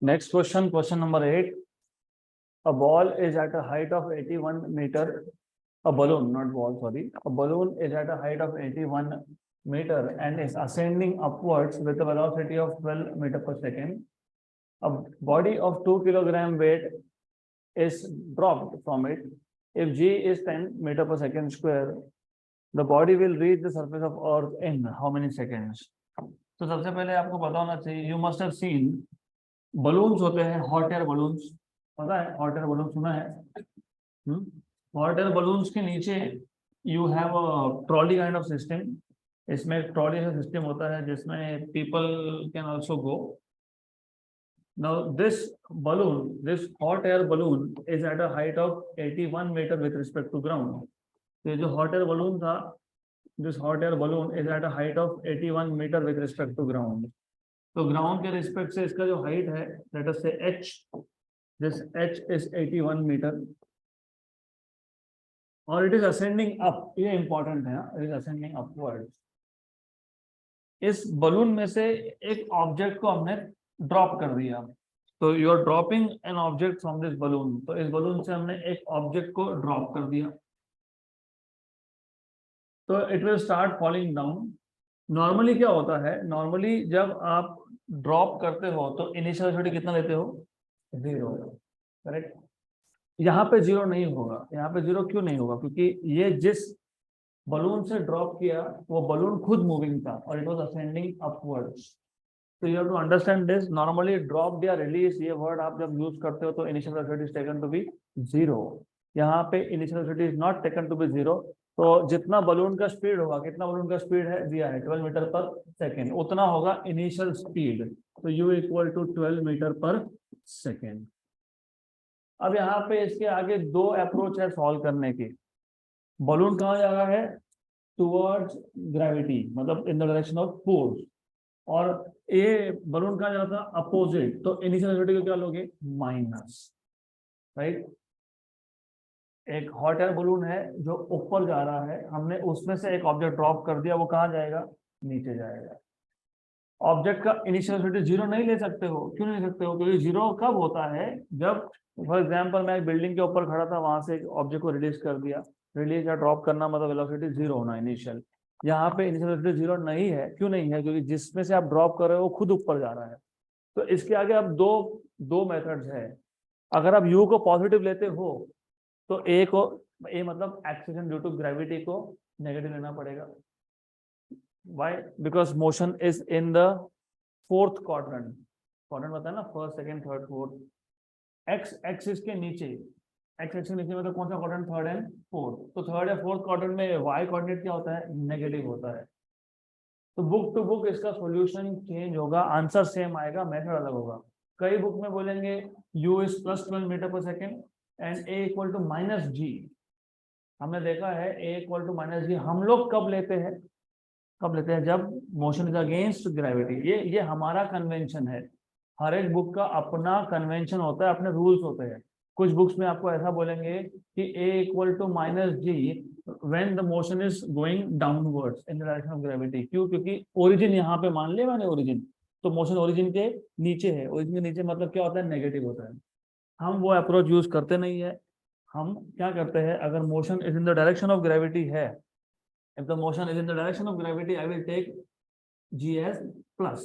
Next question, question number 8. A ball is at a height of 81 meter. A balloon, not ball, sorry. A balloon is at a height of 81 meter and is ascending upwards with a velocity of 12 meter per second. A body of 2 kilogram weight is dropped from it. If g is 10 meter per second square, the body will reach the surface of earth in how many seconds? तो सबसे पहले आपको पता होना चाहिए, you must have seen balloons होते हैं, hot air balloons, पता है हॉट एयर बलून सुना है? हॉट एयर बलून्स के नीचे you have a trolley kind of system. इसमें एक ट्रॉली का सिस्टम होता है जिसमें people can also go. Now this balloon, this hot air balloon is at a height of 81 meter with respect to ground. ये जो hot air balloon था, this hot air balloon is at a height of 81 meter with respect to ground. तो ground के respect से इसका जो height है, late us से h, this h is 81 metre और इट इज असेंडिंग अप. ये इंपॉर्टेंट है, इट इज असेंडिंग अपवर्ड. इस बलून में से एक ऑब्जेक्ट को हमने ड्रॉप कर दिया. तो you are dropping an object from this balloon. तो इस बलून से हमने एक ऑब्जेक्ट को ड्रॉप कर दिया, तो it will start falling down. Normally क्या होता है, नॉर्मली जब आप ड्रॉप करते हो तो इनिशियल वेलोसिटी कितना लेते हो? 0. करेक्ट. यहाँ पे 0 नहीं होगा. यहाँ पे 0 क्यों नहीं होगा? क्योंकि ये जिस बलून से ड्रॉप किया वो बलून खुद मूविंग था और इट वाज असेंडिंग अपवर्ड्स. तो you have to understand this. Normally drop या रिलीज ये वर्ड आप जब यूज करते हो तो initial velocity is taken to be 0. यहाँ पे initial velocity is not taken to be 0. तो जितना बलून का स्पीड होगा, कितना बलून का स्पीड है दिया है 12 मीटर पर सेकेंड, उतना होगा इनिशियल स्पीड. तो u इक्वल टू 12 मीटर पर सेकेंड. अब यहाँ पे इसके आगे दो अप्रोच है सॉल्व करने की. बलून कहाँ जा रहा है? टुवर्ड्स ग्रेविटी, मतलब इन द डायरेक्शन ऑफ फोर्स. और ये बलून कहाँ जा रहा था? अपोजिट. तो इनिशियल वेलोसिटी को क्या लोगे? माइनस. राइट. एक हॉट एयर बलून है जो ऊपर जा रहा है, हमने उसमें से एक ऑब्जेक्ट ड्रॉप कर दिया, वो कहाँ जाएगा? नीचे जाएगा. ऑब्जेक्ट का इनिशियल वेलोसिटी 0 नहीं ले सकते हो. क्यों नहीं ले सकते हो? क्योंकि 0 कब होता है? जब फॉर एग्जांपल मैं एक बिल्डिंग के ऊपर खड़ा था, वहां से एक ऑब्जेक्ट को रिलीज कर दिया. रिलीज या ड्रॉप करना मतलब वेलोसिटी 0 होना इनिशियल. यहाँ पे इनिशियल वेलोसिटी 0 नहीं है. क्यों नहीं है? क्योंकि जिसमें से आप ड्रॉप कर रहे हो वो खुद ऊपर जा रहा है. तो इसके आगे अब दो मेथड्स है. अगर आप u को पॉजिटिव लेते हो तो a को, a मतलब एक्सीलरेशन ड्यू टू ग्रेविटी, को नेगेटिव लेना पड़ेगा. Why? Because motion is in the fourth quadrant. Quadrant बताया ना, first second third fourth. x axis के नीचे, x एक्सिस के नीचे मतलब कौन सा क्वाड्रेंट? Third and fourth. तो थर्ड या फोर्थ क्वाड्रेंट में y कोऑर्डिनेट क्या होता है? नेगेटिव होता है. तो बुक टू बुक इसका सॉल्यूशन चेंज होगा, आंसर सेम आएगा, मेथड अलग होगा. कई बुक में बोलेंगे u इज प्लस 12 मीटर पर second and a equal to minus जी. हमने देखा है a इक्वल टू माइनस जी हम लोग कब लेते हैं? कब लेते हैं? जब मोशन इज अगेंस्ट ग्रेविटी. ये हमारा कन्वेंशन है. हर एक बुक का अपना कन्वेंशन होता है, अपने रूल्स होते हैं. कुछ बुक्स में आपको ऐसा बोलेंगे कि a equal to minus g when the motion is going downwards in the direction of gravity. क्यों? क्योंकि ओरिजिन यहाँ पे मान लिया मैंने ओरिजिन, तो मोशन ओरिजिन के नीचे है. ओरिजिन के नीचे मतलब क्या होता है? नेगेटिव होता है. हम वो अप्रोच यूज करते नहीं है. हम क्या करते हैं, अगर motion is in the direction of gravity है, if the motion is in the direction of gravity, I will take g as plus,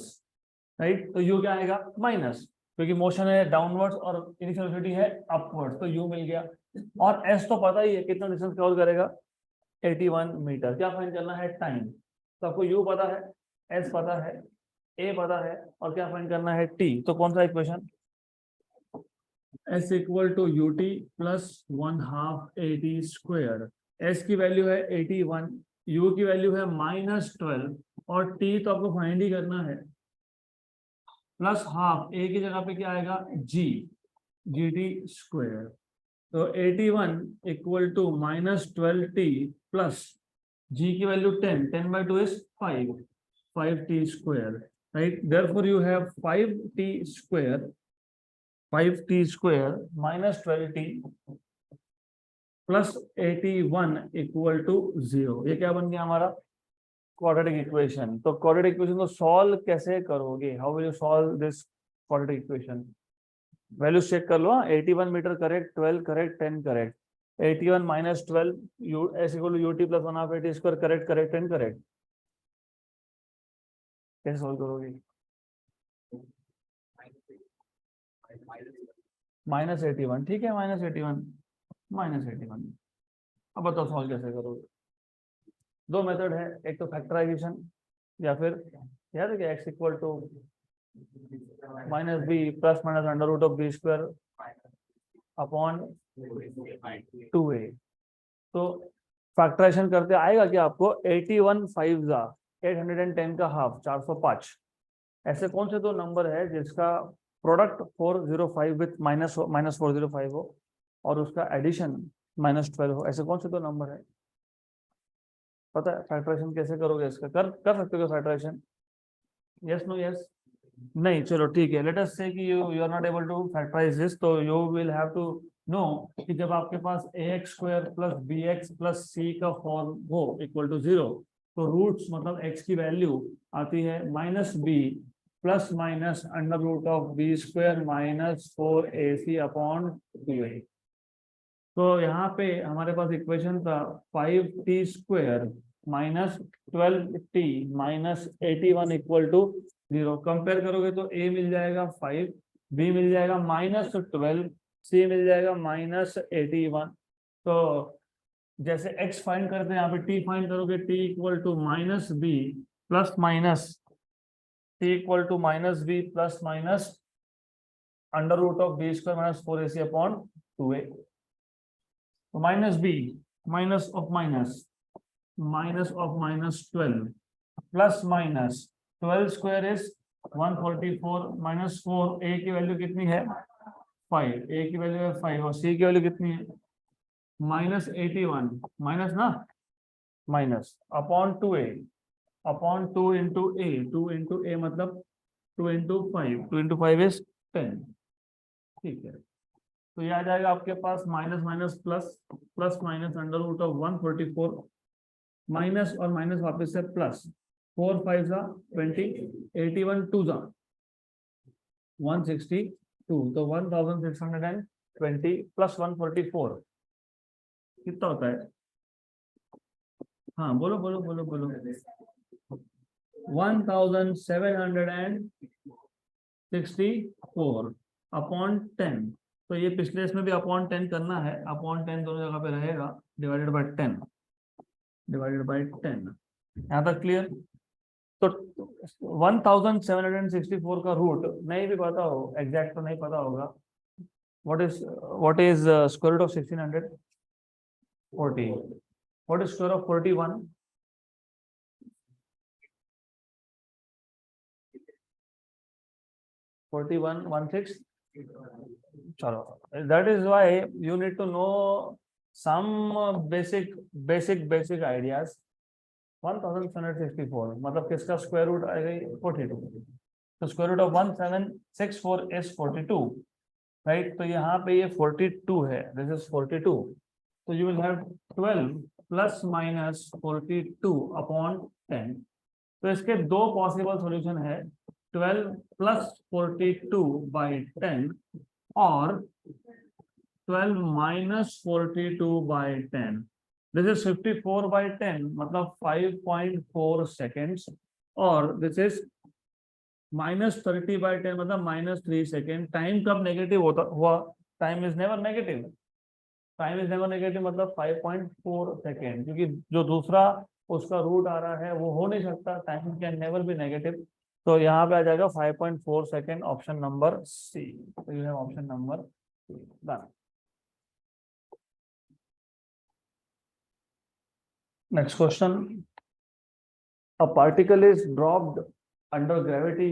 right? तो u क्या आएगा? माइनस, क्योंकि मोशन है डाउनवर्ड्स और इनिशियल वेलोसिटी है अपवर्ड्स, तो u मिल गया. और s तो पता ही है कितना डिस्टेंस कवर करेगा? 81 मीटर. क्या फाइंड करना है? टाइम. तो आपको u पता है, s पता है, a पता है, और क्या फाइंड करना है? t. तो कौन सा equation? s equal to ut plus 1/2 at square. s की वैल्यू है 81, u की वैल्यू है -12 और t तो आपको फाइंड ही करना है. प्लस हाफ, a की जगह पे क्या आएगा? gt square. तो 81 equal to -12t plus g की value 10/2 is 5t square. Right. Therefore you have 5t square -12t plus 81 equal to 0. ये क्या बन गया हमारा? Quadratic equation. तो क्वाड्रेटिक इक्वेशन को सॉल्व कैसे करोगे? How will you solve this quadratic equation? Values check कर लो। 81 metre correct, 12 correct, 10 correct. 81 minus 12 u s equal to UT plus 1/2 AT square, correct correct 10 correct. कैसे सॉल्व करोगे? -81, ठीक है, -81। अब बताओ सॉल्व कैसे करोगे? दो मेथड है, एक तो फैक्टराइजेशन या फिर याद है कि x equal to minus b plus minus under root of b square upon 2a। तो फैक्टराइजेशन करते आएगा कि आपको 81 5 810 का हाफ 405। ऐसे कौन से दो नंबर है जिसका प्रोडक्ट 405 विथ माइनस 405 हो और उसका एडिशन -12 हो? ऐसे कौन से दो नंबर है? पता है फैक्टराइजेशन कैसे करोगे इसका? कर सकते हो फैक्टराइजेशन? Yes no yes? नहीं, चलो ठीक है, लेट अस से कि you are not able to factorize this, तो you will have to know कि जब आपके पास ax square plus bx plus c का फॉर्म हो इक्वल टू 0, तो रूट्स मतलब x की वैल्यू आती है -b plus minus under root of b square minus 4ac upon 2a। तो यहाँ पे हमारे पास इक्वेशन था 5t square minus 12t minus 81 equal to 0। Compare करोगे तो a मिल जाएगा 5, b मिल जाएगा -12, c मिल जाएगा -81। तो जैसे x फाइंड करते हैं यहाँ पे t फाइंड करोगे, t equal to -b plus minus t equal to -b plus minus under root of b square minus 4ac upon 2a। तो -b minus of -12 plus minus 12 square is 144 minus 4, a की value कितनी है 5, a की value है 5 और c की value कितनी है -81 माइनस ना minus upon 2a upon 2 into a मतलब 2 इंटू 5 इज 10। ठीक है, तो ये आ जाएगा आपके पास minus minus plus plus minus under root of 144 minus और माइनस वापस से प्लस 4 5 20, 81 2 162, तो 1620 प्लस 144 कितना होता है? हाँ बोलो बोलो बोलो बोलो। 1764 अपॉन 10। तो ये पिछले इसमें भी अपॉन 10 करना है, अपॉन 10 दोनों जगह पे रहेगा, डिवाइडेड बाय 10 यहाँ तक क्लियर? तो 1764 का रूट नहीं भी पता हो, एग्जैक्ट तो नहीं पता होगा, what is square root of 1640? What is square of 41? 4116। चलो, that is why you need to know some basic ideas। 1764 मतलब किसका स्क्वायर रूट आएगा? 42। तो square root of 1764 is 42, right? तो यहाँ पे ये 42 है, दिस इज 42। तो you will have 12 plus minus 42 upon 10। तो इसके दो पॉसिबल सॉल्यूशन है, 12 प्लस 42 बाई 10 और 12 minus 42 by 10। This is 54 by 10 मतलब 5.4 सेकेंड्स, और दिस इज -30 बाई 10 मतलब -3 सेकेंड। टाइम कब नेगेटिव होता हुआ? टाइम इज नेवर नेगेटिव, मतलब 5.4 सेकेंड, क्योंकि जो दूसरा उसका रूट आ रहा है वो हो नहीं सकता, time can never be negative. तो यहाँ पे आ जाएगा 5.4 सेकेंड, ऑप्शन नंबर सी। तो you have option number C done. Next question, a particle is dropped under gravity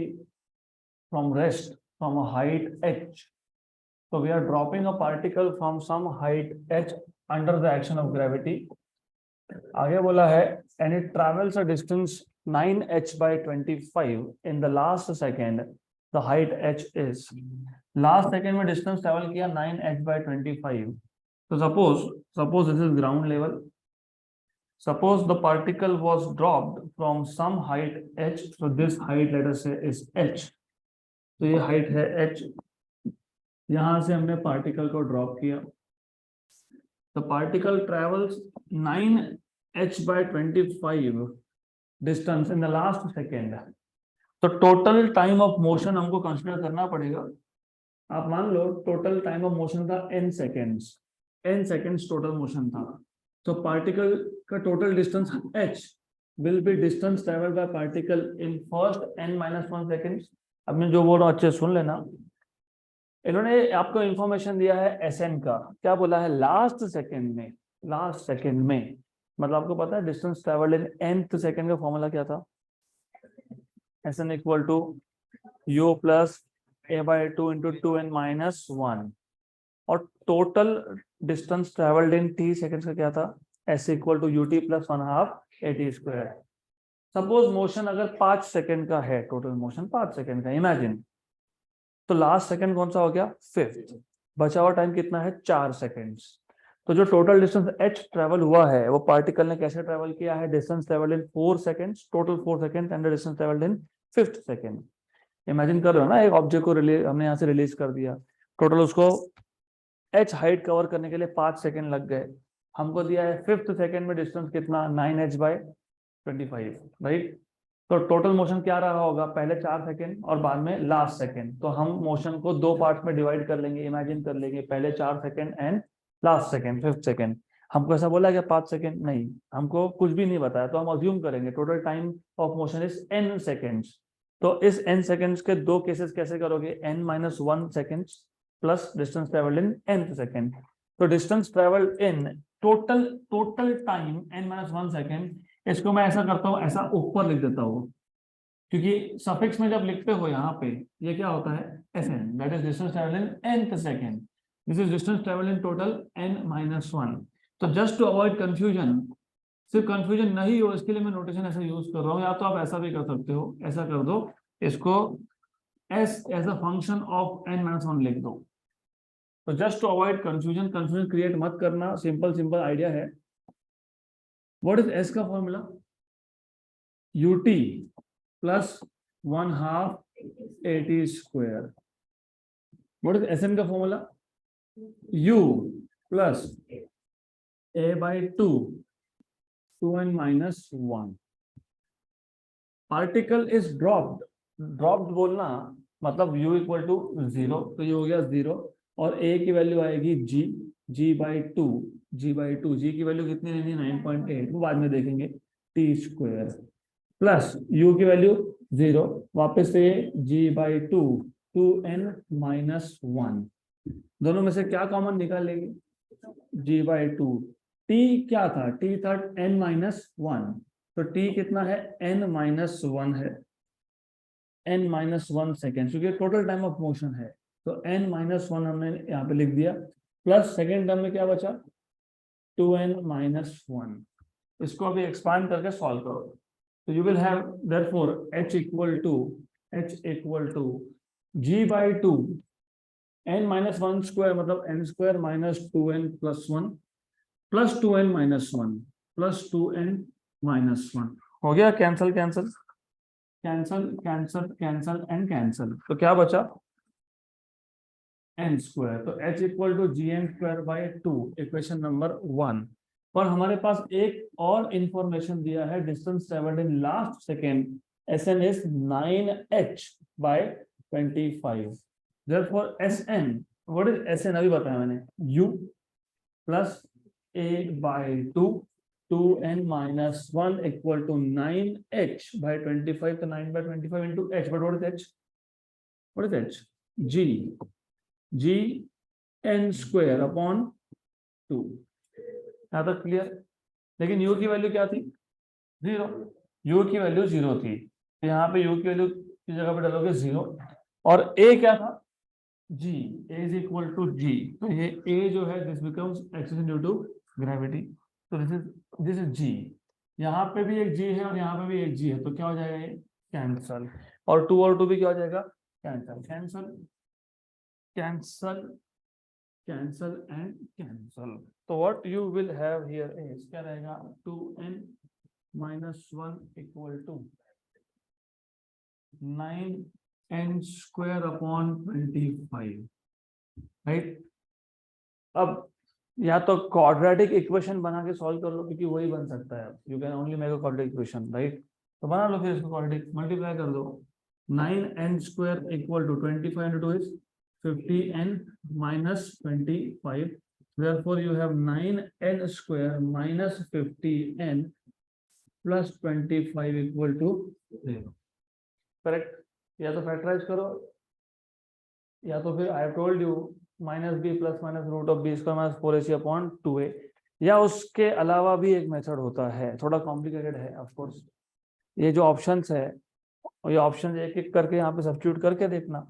from rest from a height h। So we are dropping a particle from some height h under the action of gravity। आगे बोला है and it travels a distance 9h by 25 in the last second the height h is। last second में distance travel किया 9h by 25। तो suppose this is ground level, suppose the particle was dropped from some height h, so this height let us say is h। तो ये height है h, यहां से हमने particle को ड्रॉप किया, तो particle travels 9h/25 distance in the last second. तो टोटल टाइम ऑफ मोशन हमको कंसिडर करना पड़ेगा। आप मान लो टोटल टाइम ऑफ मोशन था n सेकेंड्स टोटल मोशन था। तो पार्टिकल का total distance h will be distance travelled by particle in first n-1 seconds. अब मैं जो बोल रहा हूँ अच्छे सुन लेना। इन्होंने आपको इंफॉर्मेशन दिया है Sn का, क्या बोला है लास्ट सेकेंड में, मतलब आपको पता है distance travelled in nth second का फॉर्मूला क्या था, Sn equal to u plus a/2 into 2n-1, और total distance travelled in t seconds का क्या था, s equal to ut plus 1/2 at²। Suppose motion अगर 5 सेकेंड का है, टोटल मोशन 5 सेकेंड का इमेजिन, तो लास्ट सेकेंड कौन सा हो गया, 5th। बचा हुआ टाइम कितना है, 4 सेकेंड्स। तो जो टोटल डिस्टेंस h ट्रेवल हुआ है वो पार्टिकल ने कैसे ट्रेवल किया है, distance travelled in 4 seconds, total 4 second, and distance travelled in 5th second. Imagine कर रहे हो ना, एक ऑब्जेक्ट को हमने यहाँ से रिलीज कर दिया, टोटल उसको h हाइट कवर करने के लिए 5 सेकेंड लग गए। हमको दिया है 5th सेकेंड में डिस्टेंस कितना, 9h/25, राइट। तो टोटल मोशन क्या रहा होगा, पहले 4 सेकेंड और बाद में लास्ट सेकेंड। तो हम मोशन को 2 पार्ट में डिवाइड कर लेंगे, इमेजिन कर लेंगे पहले 4 second and last second 5th second. हमको ऐसा बोला क्या 5 सेकेंड, नहीं, हमको कुछ भी नहीं बताया, तो हम अज्यूम करेंगे total time of motion is n seconds. तो इस n सेकेंड्स के दो केसेस कैसे करोगे, n-1 seconds plus distance travelled in nth second. तो distance travelled in total time n-1 second, इसको मैं ऐसा करता हूँ, ऐसा ऊपर लिख देता हूँ, क्योंकि सफिक्स में जब लिखते हो यहाँ पे ये क्या होता है, Sn, that is distance travelled in nth second, this is distance travelled in total n-1। तो जस्ट टू अवॉइड कंफ्यूजन, सिर्फ कंफ्यूजन नहीं हो इसके लिए मैं नोटेशन ऐसा यूज कर रहा हूँ, या तो आप ऐसा भी कर सकते हो, ऐसा कर दो, इसको s as a function of n-1 लिख दो। तो just to avoid confusion create मत करना, सिंपल आइडिया है। व्हाट इज s का formula, ut plus 1/2 at²। What is Sn का formula, u plus a/2 2n-1। Particle is dropped बोलना मतलब u इक्वल टू 0, तो ये हो गया 0, और a की वैल्यू आएगी g/2, g की वैल्यू कितनी लेनी है, 9.8, वो बाद में देखेंगे, t², प्लस u की वैल्यू 0, वापस से g/2 2n-1, दोनों में से क्या कॉमन निकाल लेंगे, g/2। t क्या था, t था n-1, तो t कितना है, n-1 है, n-1 सेकेंड, क्योंकि टोटल टाइम ऑफ मोशन है, तो n-1 हमने यहाँ पे लिख दिया, प्लस सेकेंड टर्म में क्या बचा, 2n-1। इसको अभी एक्सपांड करके सॉल्व करो, तो you will have therefore h equal to g/2 n-1 square, मतलब n² minus 2n plus 1 plus 2n-1 plus 2n-1 हो गया, cancel cancel cancel cancel cancel and cancel, तो क्या बचा, n²। तो h equal to gn²/2, equation number 1। पर हमारे पास एक और इंफॉर्मेशन दिया है, distance travelled in last second, Sn is 9h/25। therefore Sn, what is Sn, अभी बताया मैंने, u plus a/2 2n-1 equal to 9h/25, तो 9/25 into h, but what is h, g n²/2। यहाँ तक क्लियर। लेकिन u की वैल्यू क्या थी, 0, u की वैल्यू 0 थी, तो यहाँ पे u की वैल्यू की जगह पे डालोगे 0, और a क्या था, g, a is equal to g, तो ये a जो है this becomes acceleration due to gravity, तो दिस इज g। यहाँ पे भी एक g है और यहाँ पे भी एक g है, तो क्या हो जाएगा, ये कैंसल, और 2 भी क्या हो जाएगा, cancel cancel cancel cancel and cancel. तो what you will have here is, क्या रहेगा, 2n-1 equal to 9n² upon 25। Right. अब या तो क्वाड्रेटिक इक्वेशन बना के सॉल्व कर लो, क्योंकि वही बन सकता है, you can only make a quadratic equation, right. तो बना लो फिर इसको क्वाड्रेटिक, मल्टीप्लाई कर दो। 9n² equal to 25 into 2 is 50n minus 25. Therefore, you have 9n² minus 50n plus 25 equal to 0. Correct. या तो फैक्टराइज करो, या तो फिर I have told you minus b plus minus root of b square minus 4ac upon 2a, या उसके अलावा भी एक मेथड होता है, थोड़ा कॉम्प्लिकेटेड है ऑफ कोर्स। ये जो ऑप्शंस है, और ये ऑप्शन एक एक करके यहाँ पे सब्स्टिट्यूट करके देखना,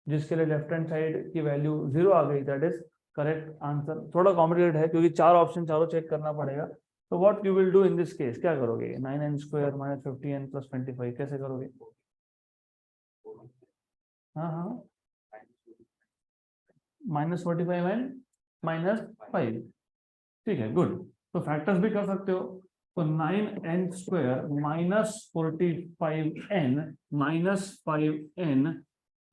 जिसके लिए लेफ्ट हैंड साइड की वैल्यू 0 आ गई, दैट इज करेक्ट आंसर। थोड़ा कॉम्प्लिकेटेड है क्योंकि चार ऑप्शन चारों चेक करना पड़ेगा। तो what you will do in this case, क्या करोगे? 9n² माइनस 50n प्लस 25 कैसे करोगे? हाँ हाँ, -45 एंड -5, ठीक है, गुड। तो फैक्टर्स भी कर सकते हो। तो 9n² minus 45n minus 5n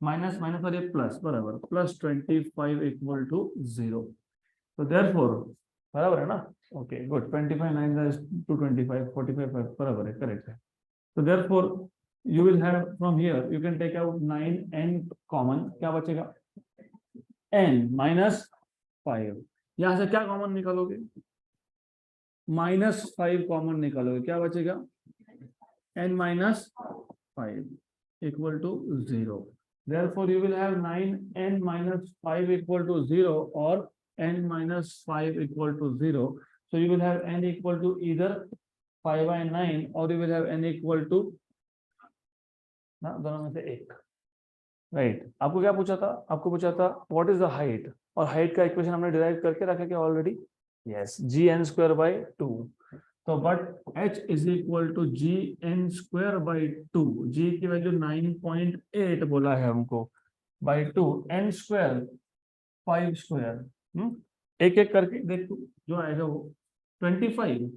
minus minus और ये प्लस, बराबर, प्लस 25 इक्वल टू 0। तो देयरफॉर बराबर है ना? ओके गुड, 25 9 टू 25 45 बराबर है, करेक्ट है। तो therefore you will have from here you can take out 9n common, क्या बचेगा? n minus 5। यहां से क्या कॉमन निकालोगे? -5 कॉमन निकालोगे, क्या बचेगा? n minus 5 equal to 0। Therefore you will have 9n minus 5 equal to 0 or n minus 5 equal to 0. So you will have n equal to either 5/9 or you will have n equal to ना, दोनों में से एक, right. आपको क्या पूछा था? आपको पूछा था व्हाट इज द हाइट, और हाइट का इक्वेशन हमने डिराइव करके रखा क्या ऑलरेडी? Yes, gn²/2। तो but h is equal to gn²/2, g की वैल्यू 9.8 बोला है हमको, बाई 2, n², 5²। एक एक करके देखो जो आएगा वो 25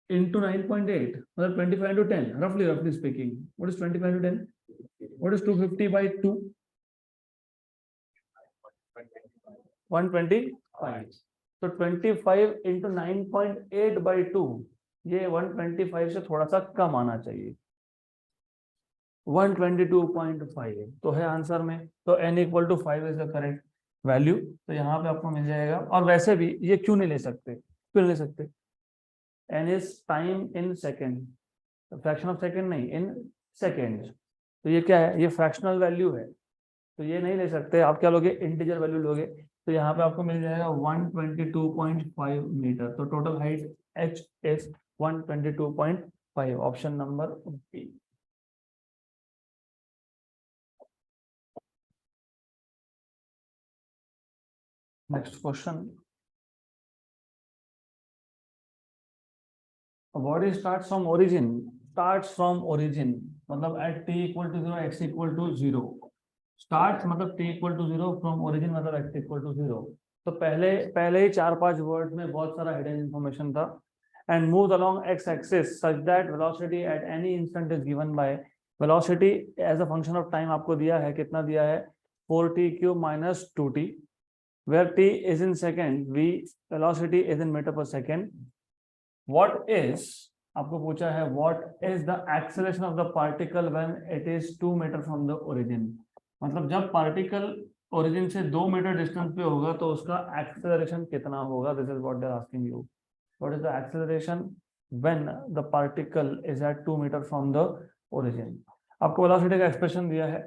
into 9.8, मतलब 25 into 10, roughly speaking. What is 25 into 10? What is 250/2? 125. तो 25 into 9.8/2, ये 125 से थोड़ा सा कम आना चाहिए, 122.5 तो है आंसर में। तो n equal to 5 is the correct value. तो यहाँ पे आपको मिल जाएगा। और वैसे भी ये क्यों नहीं ले सकते, क्यों नहीं ले सकते? n is time in second, fraction of second नहीं, इन सेकेंड। तो ये क्या है? ये फ्रैक्शनल वैल्यू है, तो ये नहीं ले सकते। आप क्या लोगे? इंटीजर वैल्यू लोगे। तो यहाँ पे आपको मिल जाएगा 122.5 मीटर। तो total height h is 122.5, option number B. Next question, body starts from origin, starts from origin मतलब at t equal to 0, x equal to 0। Start मतलब t equal to 0, from origin मतलब x इक्वल टू 0। तो पहले ही 4-5 word में बहुत सारा hidden information था। And move along x axis such that velocity at any instant is given by, velocity as a function of time आपको दिया है, कितना दिया है? 4t³ minus 2t, where t is in second, v velocity is in meter per second. What is, आपको पूछा है what is the acceleration of the particle when it is 2 meter from the origin। मतलब जब particle origin से 2 metre distance पे होगा तो उसका एक्सेलरेशन कितना होगा? This is what they are asking you, what is the acceleration when the particle is at 2 metre from the origin. आपको वेलोसिटी का एक्सप्रेशन दिया है,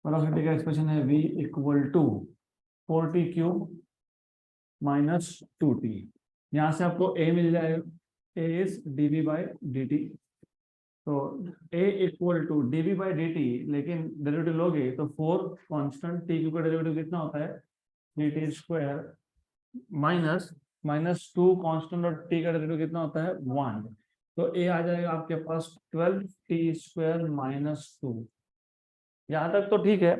वेलोसिटी का एक्सप्रेशन है v equal to 4t³ minus 2t। यहाँ से आपको a मिल जाएगा, a इज dv/dt। तो a इक्वल टू dv/dt, लेकिन डेरिवेटिव लोगे तो 4 कांस्टेंट, t³ का डेरिवेटिव कितना होता है? dt² माइनस 2 कांस्टेंट, और t का डेरिवेटिव कितना होता है? 1। तो a आ जाएगा आपके पास 12t² माइनस 2। यहाँ तक तो ठीक है।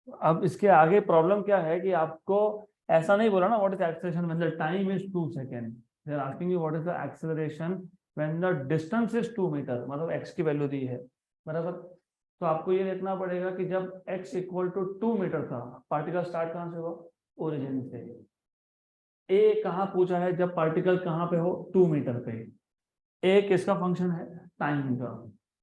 अब इसके आगे प्रॉब्लम क्या है कि आपको ऐसा नहीं बोला ना what is acceleration when the time is 2 second, they are asking you what is the acceleration when the distance is 2 metre, मतलब x की वैल्यू दी है, बराबर। तो आपको ये देखना पड़ेगा कि जब x इक्वल टू 2 मीटर था, पार्टिकल स्टार्ट कहाँ से हुआ? ओरिजिन से। ए कहाँ पूछा है? जब पार्टिकल कहाँ पे हो? 2 मीटर पे। ए किसका फंक्शन है? टाइम का।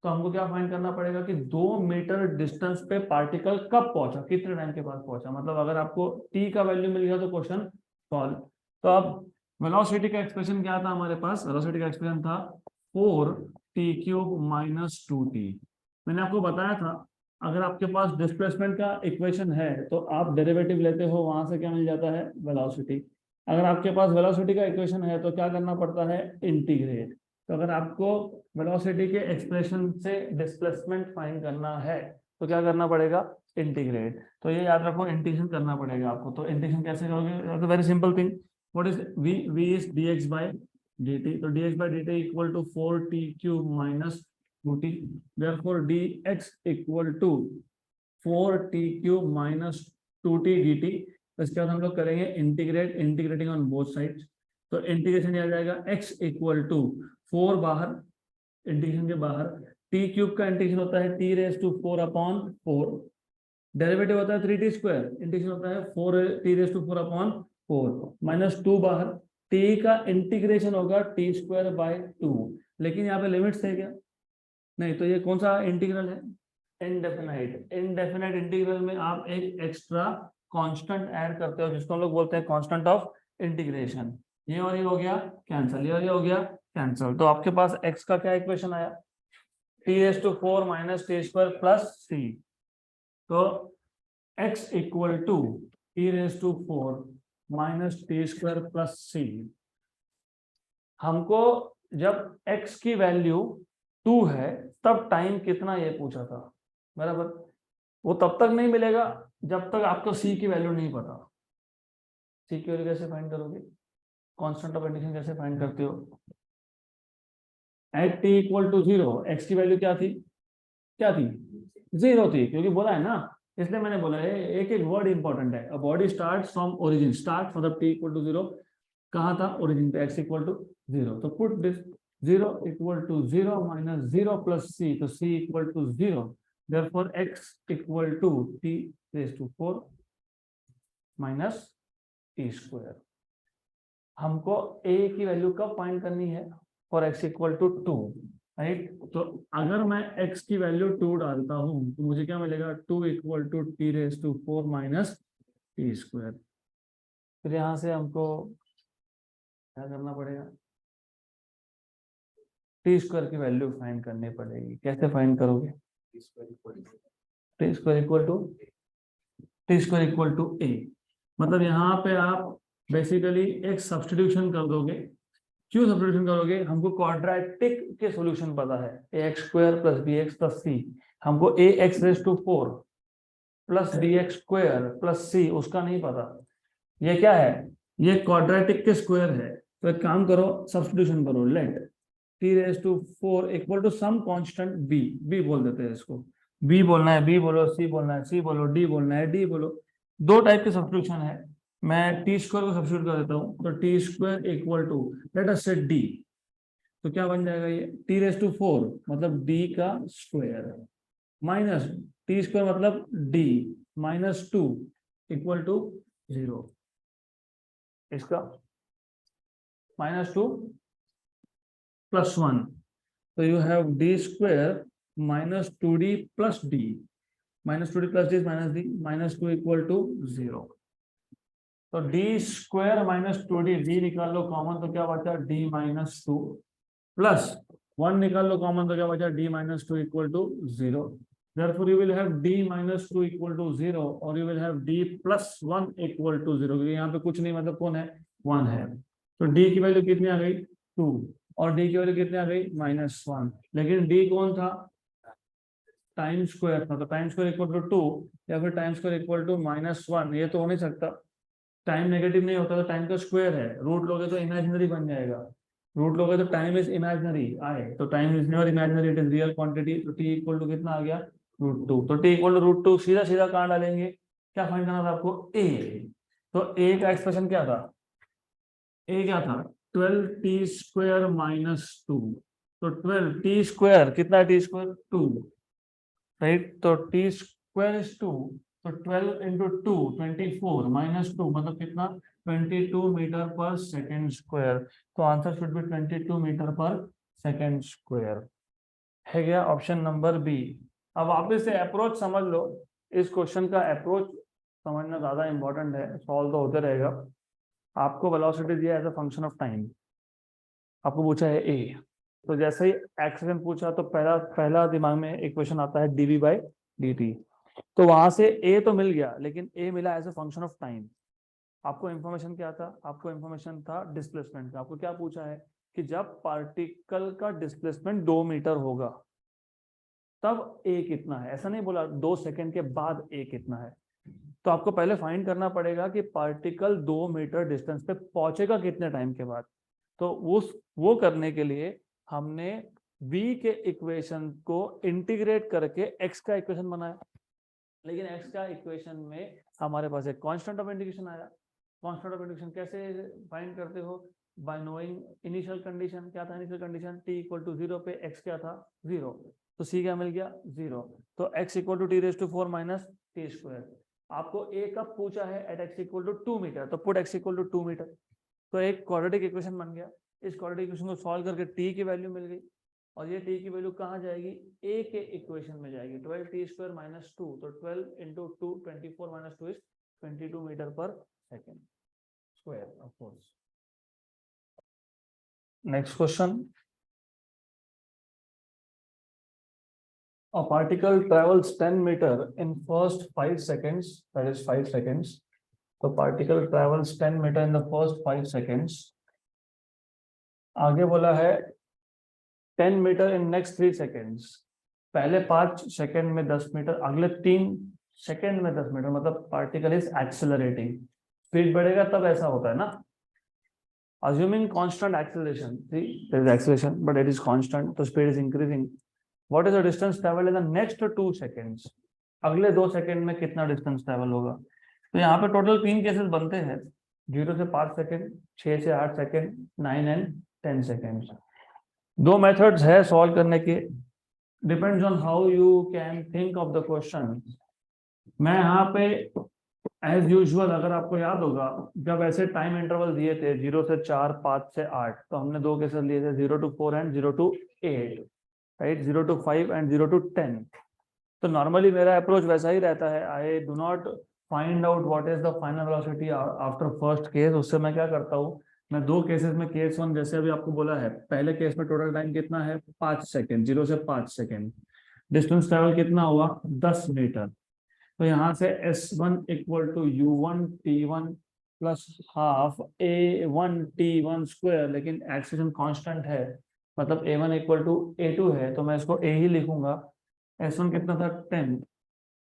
तो हमको क्या फाइंड करना पड़ेगा कि 2 मीटर डिस्टेंस पे पार्टिकल कब पहुंचा, कितने टाइम के बाद पहुंचा। मतलब अगर आपको टी का वैल्यू मिल गया तो क्वेश्चन सॉल्व। तो अब वेलोसिटी का एक्सप्रेशन क्या था हमारे पास? वेलोसिटी का एक्सप्रेशन था 4t³ माइनस 2t। मैंने आपको बताया था अगर आपके पास डिस्प्लेसमेंट का इक्वेशन है तो आप डेरिवेटिव लेते हो, वहां से क्या मिल जाता है? वेलोसिटी। अगर आपके पास वेलोसिटी का इक्वेशन है तो क्या करना पड़ता है? इंटीग्रेट। तो अगर आपको वेलोसिटी के एक्सप्रेशन से डिस्प्लेसमेंट फाइंड करना है तो क्या करना पड़ेगा? इंटीग्रेट। तो ये याद रखो, इंटीग्रेशन करना पड़ेगा आपको। तो इंटीग्रेशन कैसे करोगे? Very simple thing, what is v is dx by dt। तो dx by dt equal to 4t³ minus 2t। therefore dx equal to 4t³ minus 2t dt। इसके बाद हम लोग करेंगे integrate, integrating on both sides. तो integration आ जाएगा x equal to 4 बाहर, इंटीग्रेशन के बाहर t³ का इंटीग्रेशन होता है t⁴/4। डेरिवेटिव होता है 3t², इंटीग्रेशन होता है 4t⁴/4 माइनस 2 बाहर। t का इंटीग्रेशन होगा t²/2। लेकिन यहाँ पे लिमिट्स है क्या? नहीं। तो ये कौन सा इंटीग्रल है? इनडेफिनाइट। इनडेफिनाइट इंटीग्रल में आप एक एक्स्ट्रा कांस्टेंट ऐड करते हो जिसको हम लोग बोलते हैं कांस्टेंट ऑफ इंटीग्रेशन। ये और ये हो गया कैंसिल, ये और ये हो गया कैंसिल। तो आपके पास x का क्या इक्वेशन आया? t⁴ minus t² plus c। तो x equal to t⁴ minus t² plus c। हमको जब x की वैल्यू 2 है तब टाइम कितना ये पूछा था, बराबर। वो तब तक नहीं मिलेगा जब तक आपको c की वैल्यू नहीं पता। c की वैल्यू कैसे फाइंड करोगे? कांस्टेंट ऑफ इंटीग्रेशन कैसे फाइंड करते हो? At t equal to 0 x की वैल्यू क्या थी? क्या थी? 0 थी, क्योंकि बोला है ना, इसलिए मैंने बोला है एक एक वर्ड इंपॉर्टेंट है। A body start from origin, start मतलब t इक्वल टू 0 कहाँ था? ओरिजिन पे। x इक्वल टू 0, तो put this 0 equal to 0 minus 0 plus c, तो c equal to 0। Therefore x equal to t⁴ minus t²। हमको a की value कब find करनी है? For x equal to 2, right. तो अगर मैं x की वैल्यू 2 डालता हूं तो मुझे क्या मिलेगा? 2 equal to t⁴ minus t²। फिर यहां से हमको क्या करना पड़ेगा? t² की वैल्यू फाइंड करनी पड़ेगी। कैसे फाइंड करोगे? t² equal to a। मतलब यहाँ पे आप बेसिकली एक सब्स्टिट्यूशन कर दोगे। क्यों सब्स्टिट्यूशन करोगे? हमको क्वाड्रेटिक के सॉल्यूशन पता है, ax² plus bx plus c। हमको ax⁴ plus bx² plus c उसका नहीं पता। ये क्या है? ये क्वाड्रेटिक के स्क्वायर है। तो एक काम करो, सब्स्टिट्यूशन करो। Let t⁴ equal to some constant b बोल देते हैं इसको। b बोलना है b बोलो, c बोलना है c बोलो, d बोलना है d बोलो। दो टाइप के सब्स्टिट्यूशन है। मैं t² को सब्स्टिट्यूट कर देता हूँ, तो t² equal to late us से d। तो क्या बन जाएगा? ये t⁴ मतलब d का स्क्वायर माइनस t² मतलब d माइनस 2 इक्वल टू 0। इसका -2 प्लस 1, तो you have d² minus 2d plus d, minus 2d plus d minus d, -2 equal to 0। तो d² माइनस 2d, d निकाल लो कॉमन तो क्या बचा? d माइनस 2 प्लस 1 निकाल लो common तो क्या बचा? d minus 2 equal to 0। Therefore you will have d minus 2 equal to 0 और you will have d plus 1 equal to 0, क्योंकि यहाँ पे कुछ नहीं, मतलब कौन है? 1 है। तो d की वैल्यू कितनी आ गई? 2 और d की वैल्यू कितनी आ गई? -1। लेकिन d कौन था? टाइम स्क्वायर था। तो टाइम स्क्वायर इक्वल टू 2 या फिर टाइम स्क्वायर इक्वल टू -1, ये तो हो नहीं सकता। टाइम नेगेटिव नहीं होता तो टाइम का स्क्वायर है, रूट लोगे तो इमेजिनरी बन जाएगा। रूट लोगे तो टाइम इज इमेजिनरी आए, तो time is never imaginary, it is real quantity. तो t इक्वल टू कितना आ गया? √2। तो t इक्वल टू √2 सीधा सीधा कहाँ डालेंगे? क्या फाइंड करना था आपको? a। तो a का एक्सप्रेशन क्या था? a क्या था? 12t² minus 2। तो 12 t² कितना? t² 2 right. तो टी स्क्वायर इज 2, तो 12 इंटू 2 24 माइनस 2 मतलब कितना 22 मीटर पर सेकेंड स्क्वायर। तो आंसर शुड बी 22 मीटर पर सेकेंड स्क्वायर है गया ऑप्शन नंबर बी। अब वापस से अप्रोच समझ लो, इस क्वेश्चन का अप्रोच समझना ज्यादा इंपॉर्टेंट है, सॉल्व तो होते रहेगा। आपको वेलोसिटी दिया as a function of time, आपको पूछा है ए, तो जैसे ही एक्सीलेरेशन पूछा तो पहला पहला दिमाग में इक्वेशन आता है डीवी बाई dt। तो वहां से ए तो मिल गया, लेकिन ए मिला as a function of time. आपको इंफॉर्मेशन क्या था, आपको इंफॉर्मेशन था डिस्प्लेसमेंट का। आपको क्या पूछा है कि जब पार्टिकल का डिस्प्लेसमेंट 2 मीटर होगा तब ए कितना है, ऐसा नहीं बोला 2 सेकंड के बाद ए कितना है। तो आपको पहले फाइंड करना पड़ेगा कि पार्टिकल 2 मीटर डिस्टेंस पे पहुंचेगा कितने टाइम के बाद। तो वो करने के लिए हमने v के इक्वेशन को इंटीग्रेट करके x का इक्वेशन बनाया, लेकिन x का इक्वेशन में हमारे पास एक कांस्टेंट ऑफ इंटीग्रेशन आया। कांस्टेंट ऑफ इंटीग्रेशन कैसे फाइंड करते हो, बाय नोइंग इनिशियल कंडीशन। क्या था initial condition, t equal to 0 पे x क्या था 0, तो c क्या मिल गया 0। तो x equal to t raise to 4 minus t square. आपको a कब पूछा है, at x equal to 2 metre, तो put x equal to 2 metre. तो एक क्वाड्रेटिक इक्वेशन बन गया। इस क्वाड्रेटिक इक्वेशन को सॉल्व करके t की वैल्यू मिल गई, और ये t की वैल्यू कहाँ जाएगी, a के इक्वेशन में जाएगी 12t स्क्वायर माइनस 2। तो 12 इंटू 2 24 माइनस 2 इज 22 मीटर पर second square of course. Next question, a particle travels 10 meter in first 5 seconds, that is 5 seconds. So particle travels 10 meter in the first 5 seconds. आगे बोला है 10 metre in next 3 seconds. पहले 5 second में 10 metre, अगले 3 second में 10 metre, मतलब particle is accelerating. Speed बढ़ेगा तब ऐसा होता है ना। assuming constant acceleration, see there is acceleration but it is constant, तो speed is increasing. What is the distance traveled in the next 2 seconds? अगले 2 सेकेंड में कितना डिस्टेंस ट्रेवल होगा। तो यहाँ पे टोटल 3 केसेस बनते हैं, 0 से 5 सेकेंड, 6 से 8 सेकेंड, 9 एंड 10 सेकेंड। 2 मेथड्स है सॉल्व करने के, depends on how you can think of the question. मैं यहाँ पे एज यूजुअल, अगर आपको याद होगा जब ऐसे टाइम इंटरवल दिए थे 0 से 4, 5 से 8, तो हमने 2 केसेस लिए थे 0 to 4 and 0 to 8, right, 0 to 5 and 0 to 10। तो नॉर्मली मेरा अप्रोच वैसा ही रहता है, I do not find out what is the final velocity after first case. उससे मैं क्या करता हूँ, मैं 2 केसेस में, केस 1 जैसे अभी आपको बोला है, पहले केस में टोटल टाइम कितना है 5 सेकेंड, 0 से 5 सेकेंड, डिस्टेंस ट्रेवल कितना हुआ 10 मीटर। तो यहाँ से S1 equal to U1 T1 plus half A1 T1 square, लेकिन एक्सेलेरेशन कांस्टेंट है, मतलब A1 इक्वल टू A2 है, तो मैं इसको A ही लिखूंगा। S1 कितना था 10,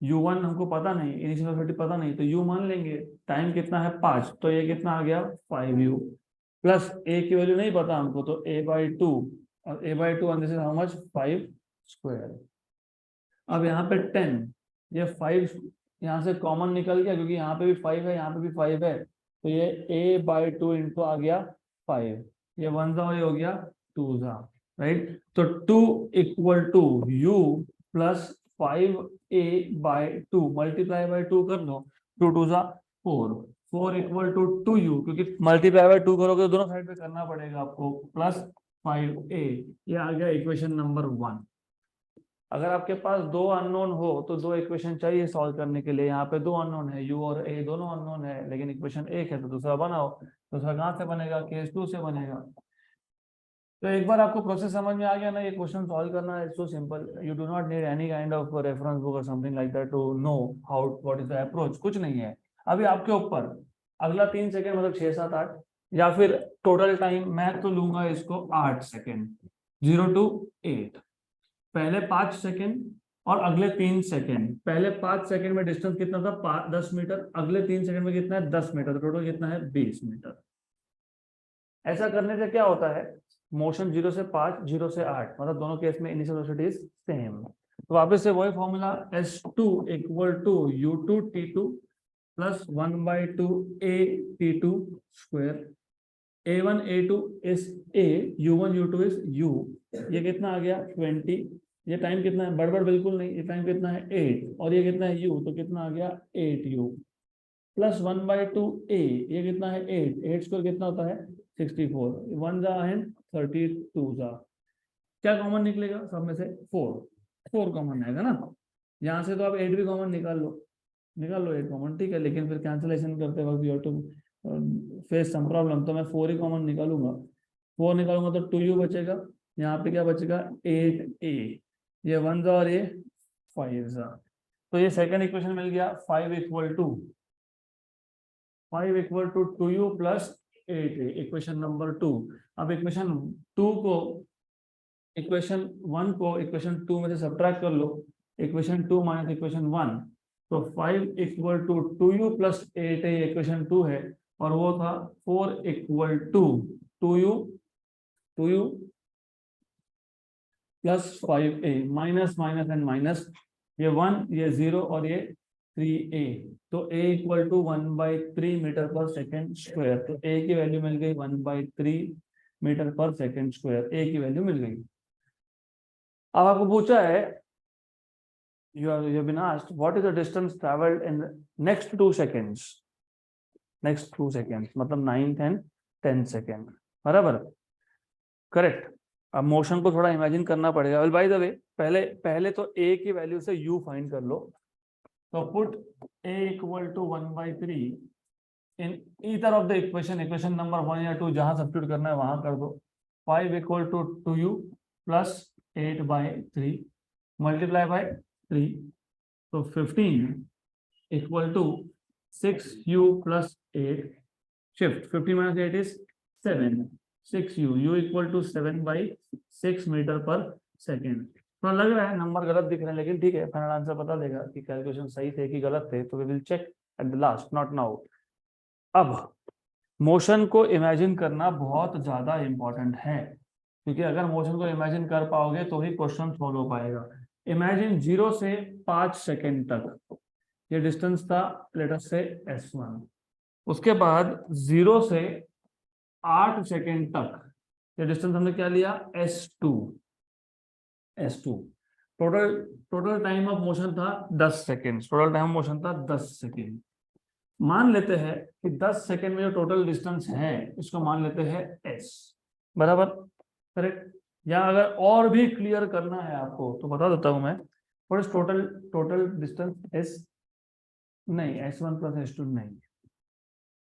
U1 हमको पता नहीं, इनिशियल वेलोसिटी पता नहीं, तो U मान लेंगे। टाइम कितना है 5, तो ये कितना आ गया 5U, प्लस A की वैल्यू नहीं पता हमको, तो A/2, और A/2 this is how much 5 square. अब यहाँ पे 10, ये 5 यहाँ से कॉमन निकल गया, क्योंकि यहाँ पे भी 5 है, यहाँ पे भी 5 है, तो ये A/2 इंटू आ गया 5, ये 1 सा हो गया 2 सा, राइट। तो 2 equal to U plus 5A/2 multiply by 2 कर लो, 2 2 सा 4, 4 इक्वल टू 2U, क्योंकि मल्टीप्लाई बाय 2 करोगे तो दोनों साइड पे करना पड़ेगा आपको, प्लस 5A। ये आ गया इक्वेशन नंबर 1। अगर आपके पास 2 अननोन हो तो 2 इक्वेशन चाहिए सॉल्व करने के लिए। यहाँ पे 2 अननोन है, U और A दोनों अननोन है, लेकिन इक्वेशन एक है, तो दूसरा बनाओ। दूसरा कहाँ से बनेगा, केस 2 से बनेगा। तो एक बार आपको प्रोसेस समझ में आ गया ना, ये क्वेश्चन सॉल्व करना is so simple. You do not need any kind of reference book और something like that to know how what is the approach, कुछ नहीं है। अभी आपके ऊपर, अगला 3 सेकेंड मतलब 6 7 8, या फिर टोटल टाइम मैं तो लूंगा इसको 8 सेकेंड, 0 to 8। पहले 5 सेकेंड और अगले 3 सेकेंड। पहले 5 सेकेंड में डिस्टेंस कितना था 10 मीटर, अगले 3 सेकेंड में कितना है 10 मीटर, तो टोटल कितना है 20 मीटर। ऐसा करने से क्या होता है, मोशन 0 से 5, 0 से 8, मतलब दोनों केस में इनिशियल वेलोसिटी इज सेम। तो वापस से वही formula, S2 equal to U2 T2 plus 1/2 A T2 square. A1 A2 is A, U1 U2 is U। ये कितना आ गया 20, ये टाइम कितना है, बड़बड़ बिल्कुल नहीं, ये टाइम कितना है 8, और ये कितना है u, तो कितना आ गया 8u प्लस 1/2a, ये कितना है 8, 8 स्क्वायर कितना होता है 64, 1 जा एंड 32 जा, क्या कॉमन निकलेगा सब में से 4, 4 कॉमन आएगा ना, यहाँ से तो आप 8 भी कॉमन निकाल लो, 8 कॉमन, ठीक है, लेकिन फिर कैंसिलेशन करते वक्त you have to face some problem, तो मैं 4 ही कॉमन निकालूंगा, 4 निकालूंगा तो 2u बचेगा, यहाँ पे क्या बचेगा 8a, ये 1 जा और ये 5 जा, तो ये सेकंड इक्वेशन मिल गया, 5 equal to 2u plus 8a, equation number 2। अब इक्वेशन 2 को इक्वेशन 1 को इक्वेशन 2 में से सब्ट्रैक्ट कर लो, इक्वेशन 2 माइनस इक्वेशन 1, तो 5 equal to 2u plus 8a equation 2 है, और वो था 4 equal to 2u plus 5a, minus minus and minus, ये 1 ये 0 और ये 3a, तो a इक्वल टू 1/3 मीटर पर सेकेंड स्क्वायर, तो a की वैल्यू मिल गई 1/3 मीटर पर सेकेंड स्क्वायर, a की वैल्यू मिल गई। अब आपको पूछा है, you have been asked what is the distance traveled in the next 2 seconds, मतलब 9th and 10th सेकेंड, बराबर, करेक्ट। अब मोशन को थोड़ा इमेजिन करना पड़ेगा, वेल बाय द वे पहले तो a की वैल्यू से u फाइंड कर लो, तो put a equal to 1/3 in either of the equation number 1 या 2, जहां सब्स्टिट्यूट करना है वहां कर दो, 5 equal to 2u plus 8/3 multiply by 3, तो 15 equal to 6u plus 8, shift 15 minus 8 is 7, 6u, u equal to 7/6 metre पर सेकेंड। तो लग रहा है नंबर गलत दिख रहे हैं, लेकिन ठीक है, फाइनल आंसर पता देगा कि कैलकुलेशन सही थे कि गलत थे, तो we will check at the last, not now. अब मोशन को इमेजिन करना बहुत ज्यादा इंपॉर्टेंट है, क्योंकि अगर मोशन को इमेजिन कर पाओगे तो ही क्वेश्चन सॉल्व हो पाएगा। इमेजिन 0 से 5 सेकेंड तक ये डिस्टेंस था, लेट अस से s1, उसके बाद 0 से 8 सेकेंड तक ये डिस्टेंस हमने क्या लिया s2, total time of motion था 10 second, total time of motion था 10 सेकेंड। मान लेते हैं कि 10 सेकेंड में जो टोटल डिस्टेंस है इसको मान लेते हैं s, बराबर, करेक्ट। या अगर और भी क्लियर करना है आपको तो बता देता हूं मैं, what is total distance s, नहीं s1 प्लस s2 नहीं,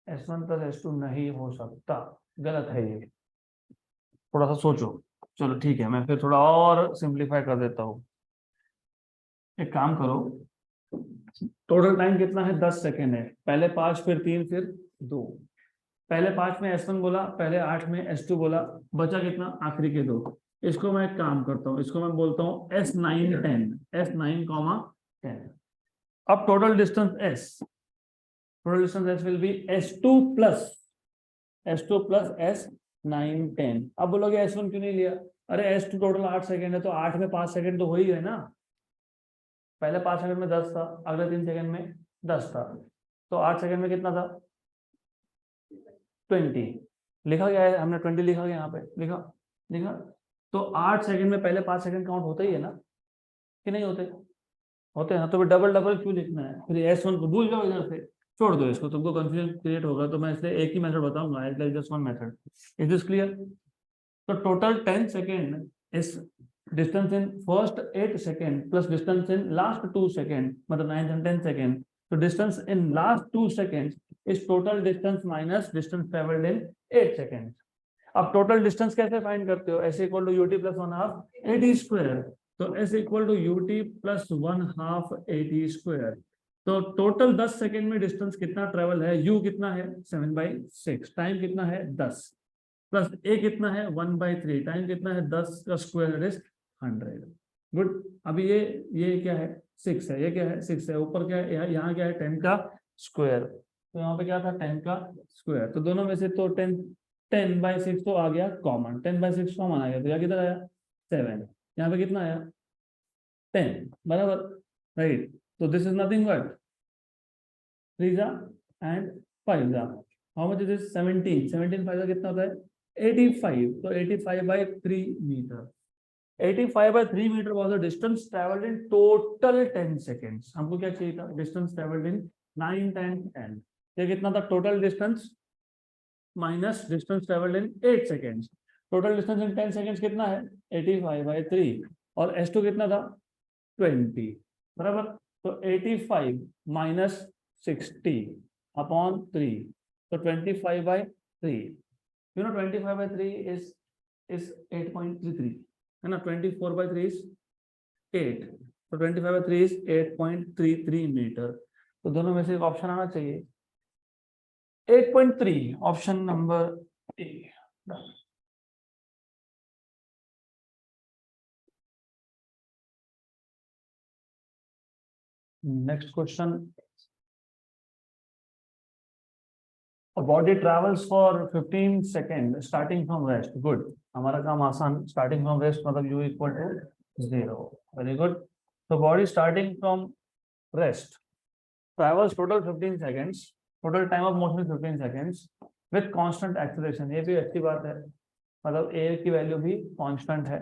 s1 प्लस s2 नहीं हो सकता, गलत है ये, थोड़ा सा सोचो। चलो ठीक है, मैं फिर थोड़ा और सिंप्लीफाई कर देता हूँ। एक काम करो, टोटल टाइम कितना है 10 सेकेंड है, पहले 5 फिर 3 फिर 2, पहले 5 में s1 बोला, पहले 8 में s2 बोला, बचा कितना आखिरी के 2, इसको मैं एक काम करता हूँ, इसको मैं बोलता हूँ s9 10, s9, 10। अब total distance s will be s2 plus s9 10। अब बोलोगे s1 क्यों नहीं लिया, अरे s2 टोटल 8 सेकेंड है, तो 8 में 5 सेकेंड तो हो ही गए ना, पहले 5 सेकंड में 10 था, अगले 3 सेकंड में 10 था, तो 8 सेकंड में कितना था 20, लिखा गया है, हमने 20 लिखा गया यहाँ पे, लिखा, तो 8 सेकंड में पहले 5 सेकंड काउंट होते ही है ना, कि नहीं होते हैं ना, तो फिर डबल क्यों लिखना है, फिर s1 को भूल जाओ, इधर से छोड़ दो इसको, तुमको कंफ्यूजन क्रिएट होगा, तो मैं इसलिए एक ही मेथड बताऊंगा, just one method, is this clear. तो टोटल 10 सेकेंड इस distance in first 8 second plus distance in last 2 second, मतलब 9 and 10 second, so distance in last 2 seconds is total distance minus distance traveled in 8 seconds। अब total distance कैसे find करते हो, s equal to ut plus 1/2 at square, तो s equal to ut plus 1/2 at square, तो total 10 second में distance कितना travel है, u कितना है 7/6, टाइम कितना है 10, प्लस a कितना है 1/3, टाइम कितना है 10 का स्क्वायर इज 100, गुड। अभी ये क्या है 6 है, ये क्या है 6 है, ऊपर क्या है यहाँ क्या है 10 का स्क्वायर, तो यहाँ पे क्या था 10 का स्क्वायर, तो दोनों में से तो 10/6 तो आ गया कॉमन, 10/6 कॉमन आ गया, तो यहाँ किधर आया 7, यहाँ पे कितना आया 10, बराबर, राइट। तो this is nothing but 3 and 5, how much is this 17, 5 कितना होता है 85, तो 85/3 metre, 85/3 metre was the distance travelled in total 10 seconds. हमको क्या चाहिए था? Distance travelled in 9, 10, 10। ये कितना था total distance minus distance travelled in 8 seconds. Total distance in 10 seconds कितना है? 85/3 और S2 कितना था? 20 बराबर। तो 85 माइनस 60 अपॉन 3 तो 25/3। 25/3 is 8.33 है ना। 24/3 is 8 तो 25/3 is 8.33 मीटर। तो दोनों में से एक ऑप्शन आना चाहिए 8.3 option number A. Next question, A body travels for 15 seconds starting from rest. Good. हमारा काम आसान। Starting from rest मतलब u equal to 0. Very good. So body starting from rest travels total 15 seconds. Total time of motion is 15 seconds with constant acceleration. ये भी अच्छी बात है, मतलब a की वैल्यू भी constant है।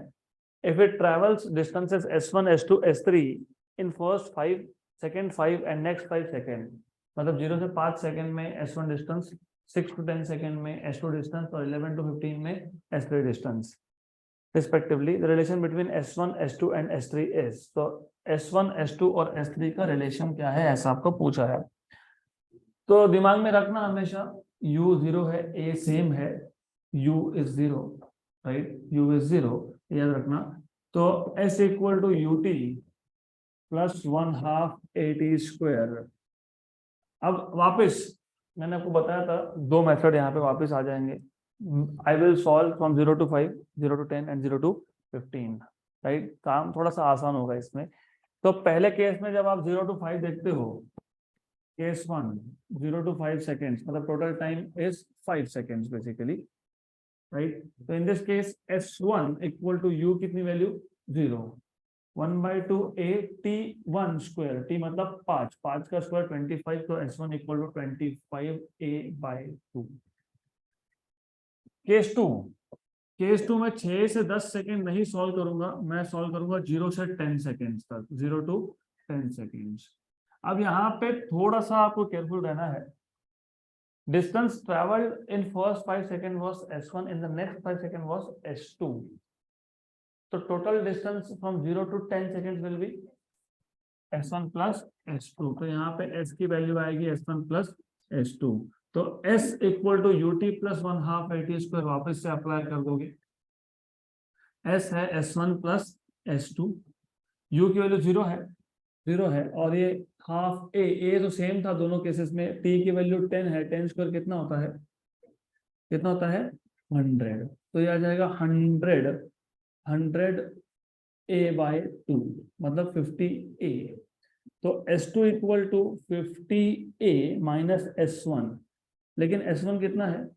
If it travels distances s1, s2, s3 in first 5 second 5 and next 5 second, मतलब 0 से 5 सेकंड में S1 डिस्टेंस, 6 to 10 सेकंड में S2 डिस्टेंस और 11 to 15 में S3 distance respectively. The relation between S1, S2 and S3 is. तो S1, S2 और S3 का relation क्या है ऐसा आपको पूछा है। तो दिमाग में रखना हमेशा U 0 है, A सेम है, U is 0, right, U is 0 याद रखना। तो S equal to UT plus 1/2 AT square. अब वापस मैंने आपको बताया था दो मेथड यहाँ पे वापस आ जाएंगे। I will solve from 0 to 5, 0 to 10 and 0 to 15, right. काम थोड़ा सा आसान होगा इसमें। तो पहले केस में जब आप 0 to 5 देखते हो, केस 1 0 to 5 सेकेंड्स मतलब total time is 5 seconds basically, right. तो in this case S1 equal to U कितनी वैल्यू? 0। 1/2 AT1 स्क्वायर, टी मतलब 5, 5 का स्क्वायर 25, तो S1 equal to 25A/2। Case 2, case 2 में 6 से 10 सेकेंड नहीं सॉल्व करूंगा, मैं सॉल्व करूंगा 0 से 10 सेकेंड्स तक, 0 to 10 सेकेंड्स। अब यहाँ पे थोड़ा सा आपको केयरफुल रहना है। Distance travelled in first 5 second was S1, in the next 5 second was S2। तो total distance from 0 to 10 seconds will be S1 plus S2। तो यहाँ पे S की वैल्यू आएगी S1 प्लस S2। तो S equal to UT plus 1/2 AT square वापस से apply कर दोगे। S है S1 प्लस S2, U की वैल्यू 0 है और ये हाफ A तो सेम था दोनों केसेस में। T की वैल्यू 10 है, 10 स्क्वायर कितना होता है? कितना होता है? 100। तो ये आ जाएगा 100 A/2 मतलब 50A। तो S2 equal to 50A minus S1, लेकिन S1 कितना है?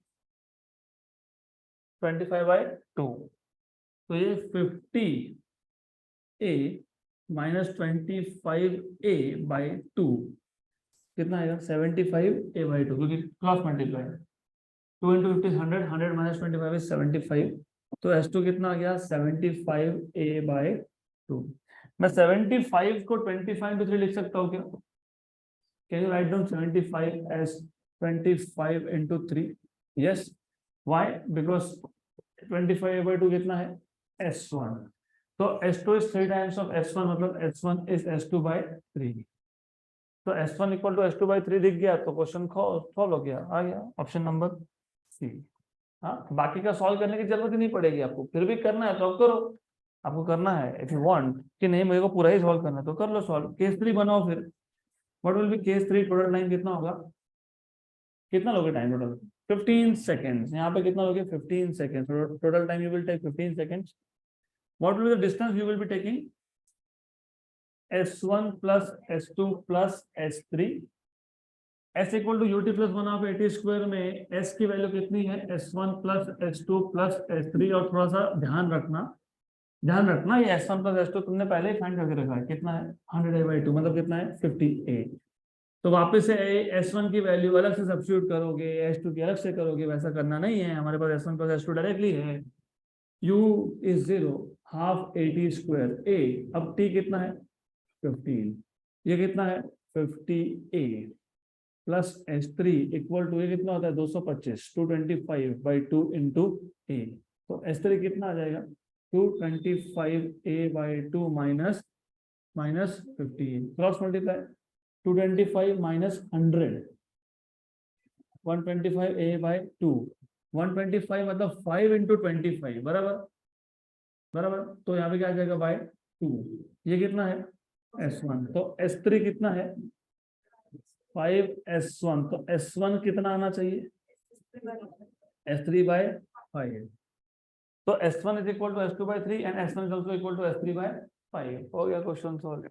25/2। तो ये 50A माइनस 25A/2 कितना आएगा? 75A/2, क्योंकि cross multiply 2 into 50 100, 100 minus 25 is 75। तो S2 कितना आ गया? 75A/2। मैं 75 को 25 into 3 लिख सकता हूँ क्या? Can you write down 75 as 25 into 3? Yes. Why? Because 25A/2 कितना है? S1। तो S2 is 3 times of S1, मतलब S1 is S2/3। तो S1 इक्वल टू S2/3 दिख गया तो क्वेश्चन सॉल्व हो गया, आ गया ऑप्शन नंबर सी। हाँ, बाकी का सॉल्व करने की जरूरत ही नहीं पड़ेगी आपको, फिर भी करना है तो आप करो। आपको करना है इफ यू वांट कि नहीं मेरे को पूरा ही सॉल्व करना है तो कर लो सॉल्व। केस 3 बनाओ फिर। What will B case 3? Total time कितना होगा? कितना लोगे टाइम टोटल? 15 सेकेंड्स। यहाँ पे कितना लोगे? 15 seconds. Total time you will take 15 seconds. What will be the distance you will be taking? S1 plus S2 plus S3। S equal to UT plus 1/2 AT square में S की value कितनी है? S1 plus S2 plus S3। और थोड़ा सा ध्यान रखना ये S1 प्लस S2 तुमने पहले ही फाइंड करके रखा है। कितना है? 100A/2 मतलब कितना है? 50A। तो वापस से S1 की वैल्यू अलग से सब्स्टिट्यूट करोगे, S2 की अलग से करोगे, वैसा करना नहीं है। हमारे पास S1 प्लस S2 डायरेक्टली है। u is 0, half a t square a, अब t कितना है 15, ये कितना है 50a plus s3 equal to, ये कितना होता है 225, 225/2 इंटू ए, तो s3 कितना आ जाएगा 225a/2 minus 50, cross multiply 225 minus 100, 125a/2, 125 मतलब 5 इंटू 25, बराबर बराबर, तो यहाँ पे क्या आ जाएगा बाय 2, ये कितना है s1, तो s3 कितना है 5s1, तो s1 कितना आना चाहिए s3/5, तो s1 is equal to s2/3 and s1 is also equal to s3/5, हो गया क्वेश्चन सॉल्व।